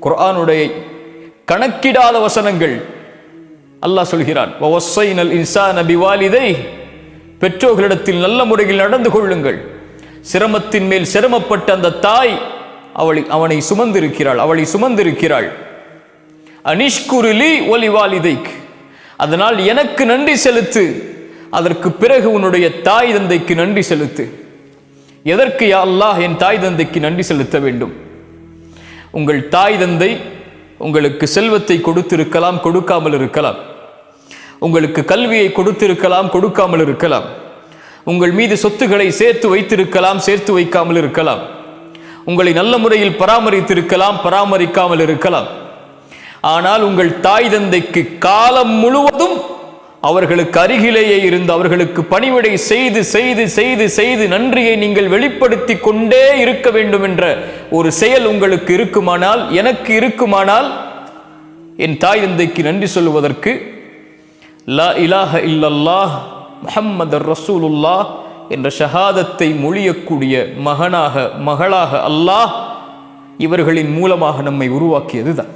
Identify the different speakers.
Speaker 1: குர்ஆனுடைய கணக்கிடாத வசனங்கள். அல்லாஹ் சொல்கிறான், வவஸ்ஸைனல் இன்சான பிவாலிதைஹி, பெற்றோர்களிடத்தில் நல்ல முறையில் நடந்து கொள்ளுங்கள். சிரமத்தின் மேல் சிரமப்பட்ட அந்த தாய் அவனை சுமந்திருக்கிறாள், அவளை சுமந்திருக்கிறாள். அனிஷ்குருலி ஒலிவாலிதைக், அதனால் எனக்கு நன்றி செலுத்து, அதற்கு பிறகு உன்னுடைய தாய் தந்தைக்கு நன்றி செலுத்து. எதற்கு யா அல்லாஹ் என் தாய் தந்தைக்கு நன்றி செலுத்த வேண்டும்? உங்கள் தாய் தந்தை உங்களுக்கு செல்வத்தை கொடுத்திருக்கலாம், கொடுக்காமல் இருக்கலாம். உங்களுக்கு கல்வியை கொடுத்திருக்கலாம், கொடுக்காமல் இருக்கலாம். உங்கள் மீது சொத்துக்களை சேர்த்து வைத்திருக்கலாம், சேர்த்து வைக்காமல் இருக்கலாம். உங்களை நல்ல முறையில் பராமரித்திருக்கலாம், பராமரிக்காமல் இருக்கலாம். ஆனால் உங்கள் தாய் தந்தைக்கு காலம் முழுவதும் அவர்களுக்கு அருகிலேயே இருந்து அவர்களுக்கு பணிவிடை செய்து செய்து செய்து செய்து நன்றியை நீங்கள் வெளிப்படுத்தி கொண்டே இருக்க வேண்டும் என்ற ஒரு செயல் உங்களுக்கு இருக்குமானால், எனக்கு இருக்குமானால், என் தாய் தந்தைக்கு நன்றி சொல்லுவதற்கு லா இலாஹ இல்லல்லாஹ் முஹம்மது ரசூலுல்லாஹ் என்ற ஷஹாதத்தை மொழியக்கூடிய மகளாக அல்லாஹ் இவர்களின் மூலமாக நம்மை உருவாக்கியதுதான்.